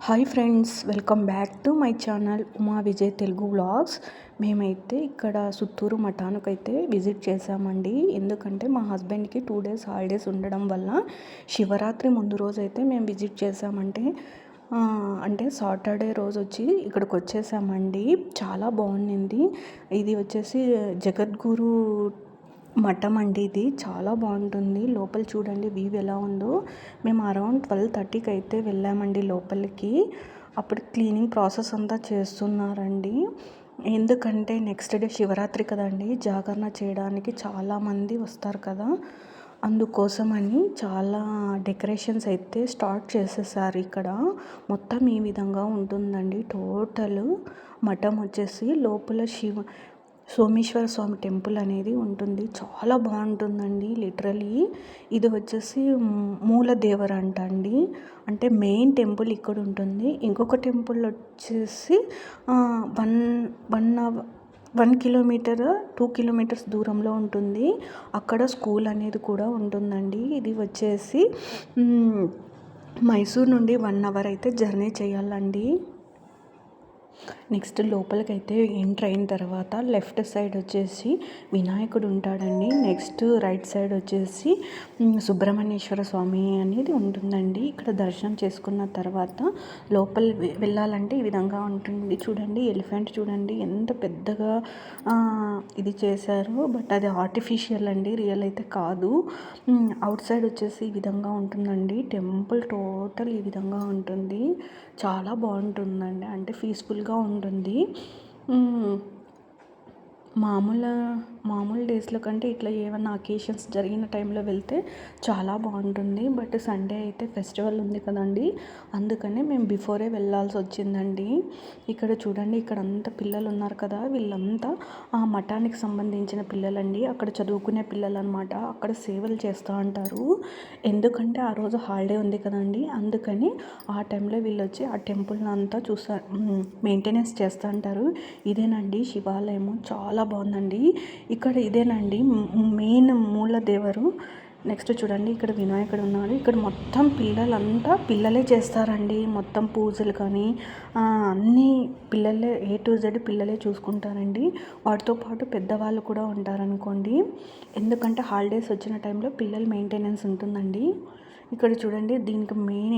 Hi friends, welcome back to my channel Uma Vijay Telugu vlogs. మేమైతే ఇక్కడ సుత్తూరు మఠానికైతే visit చేసామండి. ఎందుకంటే మా హస్బెండ్కి 2 days హాలిడేస్ ఉండడం వల్ల శివరాత్రి ముందు రోజు అయితే మేము విజిట్ చేసామంటే అంటే సాటర్డే రోజు వచ్చి ఇక్కడికి వచ్చేసామండి. చాలా బాగుంది. ఇది వచ్చేసి జగద్గురు మఠం అండి. ఇది చాలా బాగుంటుంది. లోపల చూడండి వ్యూ ఎలా ఉందో. మేము అరౌండ్ 12:30కి అయితే వెళ్ళామండి లోపలికి. అప్పుడు క్లీనింగ్ ప్రాసెస్ అంతా చేస్తున్నారండి. ఎందుకంటే నెక్స్ట్ డే శివరాత్రి కదండి, జాగరణ చేయడానికి చాలామంది వస్తారు కదా, అందుకోసమని చాలా డెకరేషన్స్ అయితే స్టార్ట్ చేసేసారు. ఇక్కడ మొత్తం ఈ విధంగా ఉంటుందండి. టోటల్ మఠం వచ్చేసి లోపల సోమేశ్వర స్వామి టెంపుల్ అనేది ఉంటుంది. చాలా బాగుంటుందండి. లిటరలీ ఇది వచ్చేసి మూల దేవర అండి. అంటే మెయిన్ టెంపుల్ ఇక్కడ ఉంటుంది. ఇంకొక టెంపుల్ వచ్చేసి 1 kilometer 2 kilometers దూరంలో ఉంటుంది. అక్కడ స్కూల్ అనేది కూడా ఉంటుందండి. ఇది వచ్చేసి మైసూర్ నుండి 1 hour అయితే జర్నీ చేయాలండి. నెక్స్ట్ లోపలికైతే ఎంటర్ అయిన తర్వాత లెఫ్ట్ సైడ్ వచ్చేసి వినాయకుడు ఉంటాడండి. నెక్స్ట్ రైట్ సైడ్ వచ్చేసి సుబ్రహ్మణ్యేశ్వర స్వామి అనేది ఉంటుందండి. ఇక్కడ దర్శనం చేసుకున్న తర్వాత లోపల వెళ్ళాలంటే ఈ విధంగా ఉంటుంది. చూడండి ఎలిఫెంట్ చూడండి ఎంత పెద్దగా ఇది చేశారు. బట్ అది ఆర్టిఫిషియల్ అండి, రియల్ అయితే కాదు. అవుట్ సైడ్ వచ్చేసి ఈ విధంగా ఉంటుందండి. టెంపుల్ టోటల్ ఈ విధంగా ఉంటుంది. చాలా బాగుంటుందండి. అంటే పీస్ఫుల్గా ఉంటుంది. మామూలు డేస్లో కంటే ఇట్లా ఏమన్నా అకేషన్స్ జరిగిన టైంలో వెళ్తే చాలా బాగుంటుంది. బట్ సండే అయితే ఫెస్టివల్ ఉంది కదండి, అందుకనే మేము బిఫోరే వెళ్ళాల్సి వచ్చిందండి. ఇక్కడ చూడండి, ఇక్కడ అంతా పిల్లలు ఉన్నారు కదా, వీళ్ళంతా ఆ మఠానికి సంబంధించిన పిల్లలండి. అక్కడ చదువుకునే పిల్లలు అనమాట. అక్కడ సేవలు చేస్తూ ఉంటారు. ఎందుకంటే ఆ రోజు హాలిడే ఉంది కదండి, అందుకని ఆ టైంలో వీళ్ళు వచ్చి ఆ టెంపుల్ని అంతా మెయింటెనెన్స్ చేస్తూ ఉంటారు. ఇదేనండి శివాలయము. చాలా బాగుందండి. ఇక్కడ ఇదేనండి మెయిన్ మూల దేవరు. నెక్స్ట్ చూడండి, ఇక్కడ వినాయకుడు ఉన్నాడు. ఇక్కడ మొత్తం పిల్లలే చేస్తారండి. మొత్తం పూజలు కానీ అన్నీ పిల్లలే, A to Z పిల్లలే చూసుకుంటారండి. వాటితో పాటు పెద్దవాళ్ళు కూడా ఉంటారనుకోండి. ఎందుకంటే హాలిడేస్ వచ్చిన టైంలో పిల్లల మెయింటెనెన్స్ ఉంటుందండి. ఇక్కడ చూడండి, దీనికి మెయిన్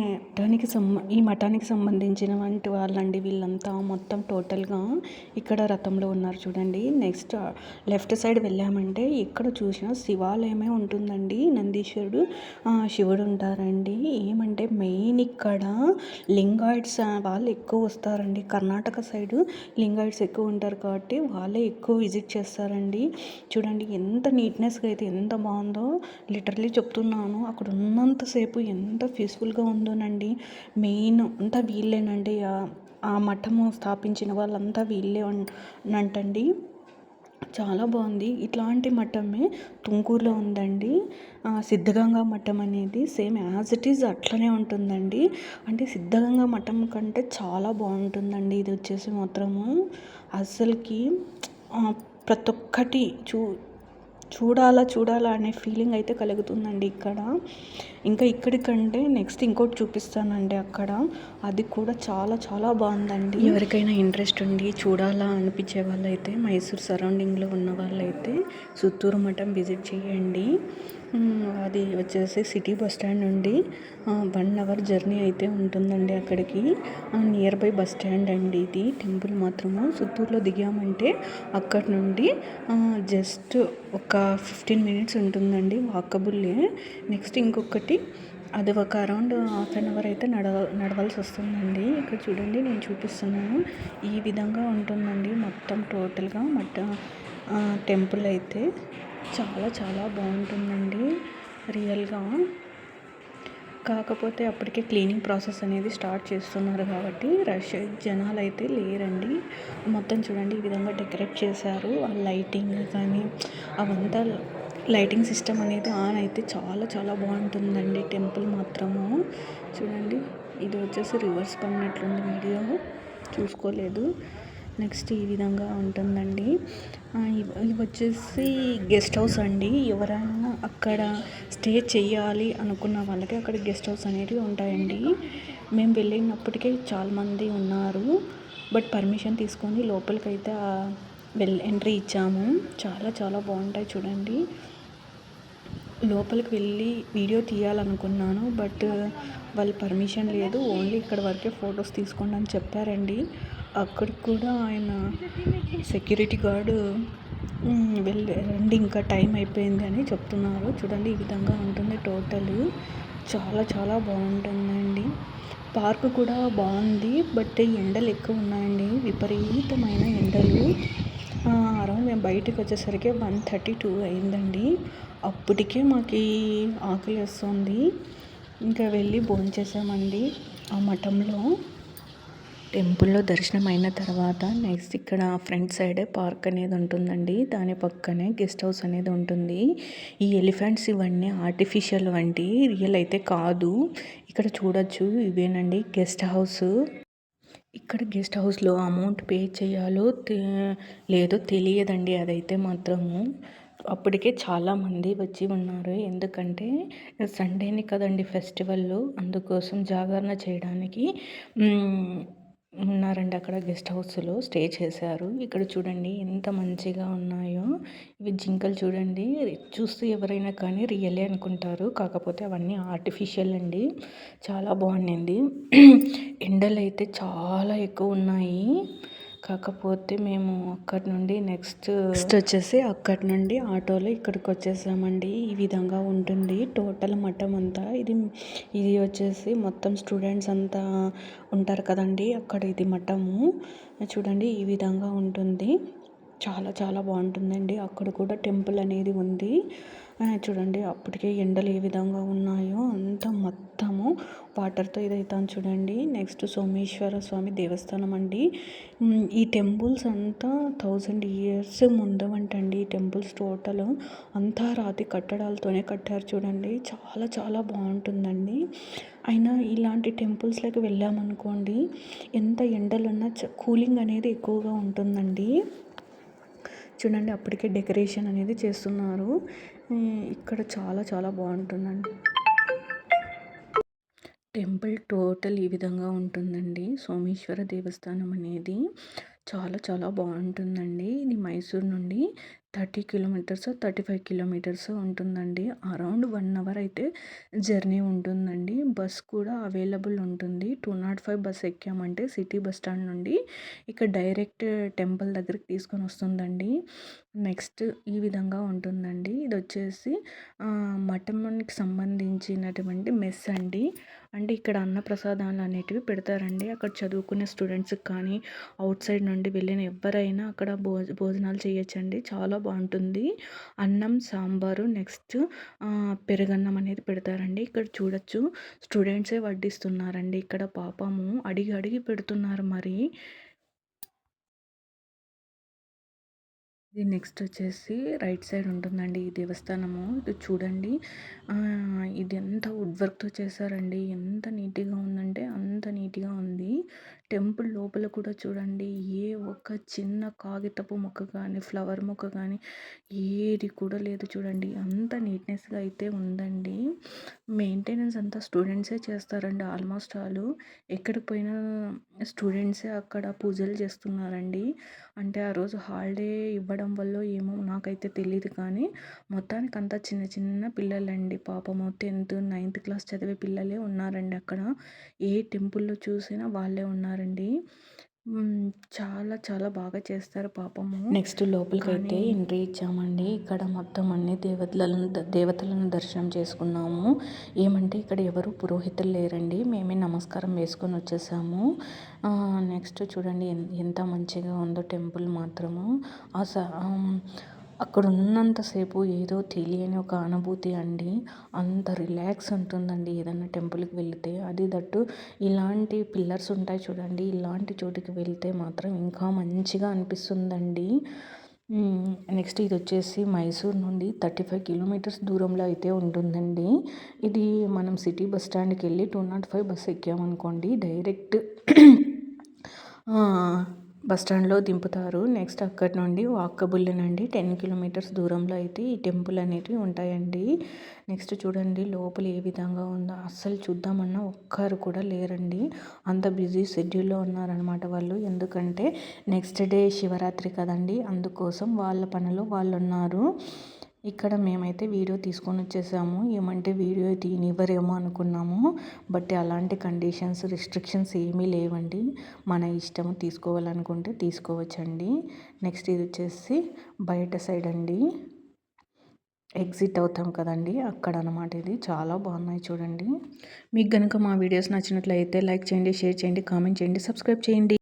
ఈ మఠానికి సంబంధించిన వంటి వాళ్ళండి వీళ్ళంతా. మొత్తం టోటల్గా ఇక్కడ రథంలో ఉన్నారు చూడండి. నెక్స్ట్ లెఫ్ట్ సైడ్ వెళ్ళామంటే ఇక్కడ చూసిన శివాలయమే ఉంటుందండి. నందీశ్వరుడు, శివుడు ఉంటారండి. ఏమంటే మెయిన్ ఇక్కడ లింగాయిట్స్ వాళ్ళు ఎక్కువ వస్తారండి. కర్ణాటక సైడు లింగాయిట్స్ ఎక్కువ ఉంటారు కాబట్టి వాళ్ళే ఎక్కువ విజిట్ చేస్తారండి. చూడండి ఎంత నీట్నెస్గా అయితే ఎంత బాగుందో. లిటరలీ చెప్తున్నాను, అక్కడ ఉన్నంతసేపు ఎంత పీస్ఫుల్గా ఉందోనండి. మెయిన్ అంతా వీళ్ళేనండి. ఆ మఠము స్థాపించిన వాళ్ళంతా వీళ్ళే అంటండి. చాలా బాగుంది. ఇట్లాంటి మఠమే తుమ్కూరులో ఉందండి. సిద్ధగంగా మఠం అనేది సేమ్ యాజ్ ఇట్ ఈజ్ అట్లనే ఉంటుందండి. అంటే సిద్ధగంగా మఠం కంటే చాలా బాగుంటుందండి. ఇది వచ్చేసి మాత్రము అసలుకి ప్రతి ఒక్కటి చూడాలా అనే ఫీలింగ్ అయితే కలుగుతుందండి ఇక్కడ. ఇంకా ఇక్కడికంటే నెక్స్ట్ ఇంకోటి చూపిస్తానండి అక్కడ. అది కూడా చాలా చాలా బాగుందండి. ఎవరికైనా ఇంట్రెస్ట్ ఉండి చూడాలా అనిపించే వాళ్ళైతే, మైసూర్ సరౌండింగ్లో ఉన్న వాళ్ళైతే సుత్తూరు మఠం విజిట్ చేయండి. అది వచ్చేసి సిటీ బస్ స్టాండ్ నుండి 1 hour జర్నీ అయితే ఉంటుందండి అక్కడికి. నియర్ బై బస్ స్టాండ్ అండి ఇది. టెంపుల్ మాత్రము సుత్తూరులో దిగామంటే అక్కడి నుండి జస్ట్ ఒక 15 minutes ఉంటుందండి, వాకబుల్లే. నెక్స్ట్ ఇంకొకటి, అది ఒక అరౌండ్ 1/2 hour అయితే నడవాల్సి వస్తుందండి. ఇక్కడ చూడండి, నేను చూపిస్తున్నాను. ఈ విధంగా ఉంటుందండి మొత్తం టోటల్గా టెంపుల్ అయితే. చాలా చాలా బాగుంటుందండి రియల్గా. కాకపోతే అప్పటికే క్లీనింగ్ ప్రాసెస్ అనేది స్టార్ట్ చేస్తున్నారు కాబట్టి జనాలు అయితే లేరండి. మొత్తం చూడండి ఈ విధంగా డెకరేట్ చేశారు. ఆ లైటింగ్ కానీ అవంతా లైటింగ్ సిస్టమ్ అనేది ఆన్ అయితే చాలా చాలా బాగుంటుందండి టెంపుల్ మాత్రము. చూడండి, ఇది వచ్చేసి రివర్స్ పడినట్లుంది, వీడియో చూసుకోలేదు. నెక్స్ట్ ఈ విధంగా ఉంటుందండి. ఇవి వచ్చేసి గెస్ట్ హౌస్ అండి. ఎవరైనా అక్కడ స్టే చేయాలి అనుకున్న వాళ్ళకి అక్కడ గెస్ట్ హౌస్ అనేవి ఉంటాయండి. మేము వెళ్ళినప్పటికే చాలామంది ఉన్నారు. బట్ పర్మిషన్ తీసుకొని లోపలికైతే ఎంట్రీ ఇచ్చాము. చాలా చాలా బాగుంటాయి చూడండి. లోపలికి వెళ్ళి వీడియో తీయాలనుకున్నాను. బట్ వాళ్ళు పర్మిషన్ లేదు, ఓన్లీ ఇక్కడ వరకే ఫొటోస్ తీసుకోండి అని చెప్పారండి. అక్కడికి కూడా ఆయన సెక్యూరిటీ గార్డు రండి ఇంకా టైం అయిపోయింది అని చెప్తున్నారు. చూడండి ఈ విధంగా ఉంటుంది టోటల్. చాలా చాలా బాగుంటుందండి. పార్క్ కూడా బాగుంది. బట్ ఎండలు ఎక్కువ ఉన్నాయండి, విపరీతమైన ఎండలు. అరౌండ్ మేము బయటకు వచ్చేసరికి 1:32 అయిందండి. అప్పటికే మాకు ఆకలి వేస్తుంది. ఇంకా వెళ్ళి భోంచేసామండి ఆ మఠంలో. టెంపుల్లో దర్శనం అయిన తర్వాత నెక్స్ట్ ఇక్కడ ఫ్రంట్ సైడే పార్క్ అనేది ఉంటుందండి. దాని పక్కనే గెస్ట్ హౌస్ అనేది ఉంటుంది. ఈ ఎలిఫెంట్స్ ఇవన్నీ ఆర్టిఫిషియల్ వంటి, రియల్ అయితే కాదు. ఇక్కడ చూడొచ్చు, ఇవేనండి గెస్ట్ హౌస్. ఇక్కడ గెస్ట్ హౌస్లో అమౌంట్ పే చేయాలో లేదో తెలియదండి అదైతే మాత్రము. అప్పటికే చాలామంది వచ్చి ఉన్నారు. ఎందుకంటే సండేని కదండి ఫెస్టివల్, అందుకోసం జాగరణ చేయడానికి ఉన్నారండి. అక్కడ గెస్ట్ హౌస్లో స్టే చేశారు. ఇక్కడ చూడండి ఎంత మంచిగా ఉన్నాయో. ఇవి జింకలు చూడండి, చూస్తే ఎవరైనా కానీ రియలే అనుకుంటారు. కాకపోతే అవన్నీ ఆర్టిఫిషియల్ అండి. చాలా బాగుండింది. ఎండలు అయితే చాలా ఎక్కువ ఉన్నాయి. కాకపోతే మేము అక్కడి నుండి నెక్స్ట్ వచ్చేసి అక్కడి నుండి ఆటోలో ఇక్కడికి వచ్చేసామండి. ఈ విధంగా ఉంటుంది టోటల్ మఠం అంతా. ఇది వచ్చేసి మొత్తం స్టూడెంట్స్ అంతా ఉంటారు కదండి, అక్కడ ఇది మఠము. చూడండి ఈ విధంగా ఉంటుంది. చాలా చాలా బాగుంటుందండి. అక్కడ కూడా టెంపుల్ అనేది ఉంది. చూడండి అప్పటికే ఎండలు ఏ విధంగా ఉన్నాయో అంతా మొత్తము వాటర్తో ఇదైతాను చూడండి. నెక్స్ట్ సోమేశ్వర స్వామి దేవస్థానం అండి. ఈ టెంపుల్స్ అంతా 1000 years ముందవంటండి. ఈ టెంపుల్స్ టోటల్ అంతా రాతి కట్టడాలతోనే కట్టారు చూడండి. చాలా చాలా బాగుంటుందండి. అయినా ఇలాంటి టెంపుల్స్లోకి వెళ్ళామనుకోండి, ఎంత ఎండలున్నా కూలింగ్ అనేది ఎక్కువగా ఉంటుందండి. చూడండి అప్పటికే డెకరేషన్ అనేది చేస్తున్నారు. ఇక్కడ చాలా చాలా బాగుంటుందండి. టెంపుల్ టోటల్ ఈ విధంగా ఉంటుందండి. సోమేశ్వర దేవస్థానం అనేది చాలా చాలా బాగుంటుందండి. ఇది మైసూర్ నుండి 30 kilometers 35 kilometers ఉంటుందండి. అరౌండ్ 1 hour అయితే జర్నీ ఉంటుందండి. బస్ కూడా అవైలబుల్ ఉంటుంది. 205 బస్ ఎక్కామంటే సిటీ బస్ స్టాండ్ నుండి ఇక్కడ డైరెక్ట్ టెంపుల్ దగ్గరికి తీసుకొని వస్తుందండి. నెక్స్ట్ ఈ విధంగా ఉంటుందండి. ఇది వచ్చేసి మఠంకి సంబంధించినటువంటి మెస్ అండి. అంటే ఇక్కడ అన్నప్రసాదాలు అనేటివి పెడతారండి. అక్కడ చదువుకునే స్టూడెంట్స్కి కానీ అవుట్ సైడ్ నుండి వెళ్ళిన ఎవరైనా అక్కడ భోజనాలు చేయొచ్చండి. చాలా బాగుంటుంది. అన్నం సాంబారు నెక్స్ట్ పెరుగన్నం అనేది పెడతారండి. ఇక్కడ చూడొచ్చు స్టూడెంట్సే వడ్డిస్తున్నారండి. ఇక్కడ పాపము అడిగి అడిగి పెడుతున్నారు మరి. ఇది నెక్స్ట్ వచ్చేసి రైట్ సైడ్ ఉంటుందండి ఈ దేవస్థానము. ఇది చూడండి, ఇది ఎంత వుడ్ వర్క్తో చేశారండి. ఎంత నీట్గా ఉందంటే అంత నీట్గా ఉంది. టెంపుల్ లోపల కూడా చూడండి, ఏ ఒక్క చిన్న కాగితపు మొక్క కానీ ఫ్లవర్ మొక్క కానీ ఏది కూడా లేదు చూడండి. అంత నీట్నెస్గా అయితే ఉందండి. మెయింటెనెన్స్ అంతా స్టూడెంట్సే చేస్తారండి. ఆల్మోస్ట్ ఆల్ ఎక్కడికి పోయినా స్టూడెంట్సే అక్కడ పూజలు చేస్తున్నారండి. అంటే ఆ రోజు హాలిడే ఇవ్వడం వల్ల ఏమో నాకైతే తెలియదు, కానీ మొత్తానికి అంతా చిన్న చిన్న పిల్లలండి. పాపము 10th 9th class చదివే పిల్లలే ఉన్నారండి అక్కడ. ఏ టెంపుల్లో చూసినా వాళ్ళే ఉన్నారండి. చాలా చాలా బాగా చేస్తారు పాపము. నెక్స్ట్ లోపలికి అయితే ఎంట్రీ ఇచ్చామండి. ఇక్కడ మొత్తం అన్ని దేవతలను దర్శనం చేసుకున్నాము. ఏమంటే ఇక్కడ ఎవరు పురోహితులు లేరండి, మేమే నమస్కారం వేసుకొని వచ్చేసాము. నెక్స్ట్ చూడండి ఎంత మంచిగా ఉందో టెంపుల్ మాత్రము. అక్కడ ఉన్నంతసేపు ఏదో తెలియని ఒక అనుభూతి అండి. అంత రిలాక్స్ ఉంటుందండి ఏదైనా టెంపుల్కి వెళితే. అది దట్టు ఇలాంటి పిల్లర్స్ ఉంటాయి చూడండి, ఇలాంటి చోటుకి వెళ్తే మాత్రం ఇంకా మంచిగా అనిపిస్తుందండి. నెక్స్ట్ ఇది వచ్చేసి మైసూర్ నుండి 35 kilometers దూరంలో అయితే ఉంటుందండి. ఇది మనం సిటీ బస్ స్టాండ్కి వెళ్ళి 205 బస్ ఎక్కామనుకోండి, డైరెక్ట్ బస్ స్టాండ్లో దింపుతారు. నెక్స్ట్ అక్కడి నుండి వాకబుల్ నుండి 10 కిలోమీటర్స్ దూరంలో అయితే ఈ టెంపుల్ అనేటివి ఉంటాయండి. నెక్స్ట్ చూడండి లోపల ఏ విధంగా ఉందో, అస్సలు చూద్దామన్నా ఒక్కరు కూడా లేరండి. అంత బిజీ షెడ్యూల్లో ఉన్నారనమాట వాళ్ళు. ఎందుకంటే నెక్స్ట్ డే శివరాత్రి కదండి, అందుకోసం వాళ్ళ పనిలో వాళ్ళు ఉన్నారు. ఇక్కడ మేమైతే వీడియో తీసుకొని వచ్చేసాము. ఏమంటే వీడియో తీయనివ్వరేమో అనుకున్నాము, బట్ అలాంటి కండిషన్స్ రిస్ట్రిక్షన్స్ ఏమీ లేవండి. మన ఇష్టం, తీసుకోవాలనుకుంటే తీసుకోవచ్చండి. నెక్స్ట్ ఇది వచ్చేసి బయట సైడ్ అండి, ఎగ్జిట్ అవుతాం కదండి అక్కడ అనమాట. ఇది చాలా బాగున్నాయి చూడండి. మీకు కనుక మా వీడియోస్ నచ్చినట్లయితే లైక్ చేయండి, షేర్ చేయండి, కామెంట్ చేయండి, సబ్స్క్రైబ్ చేయండి.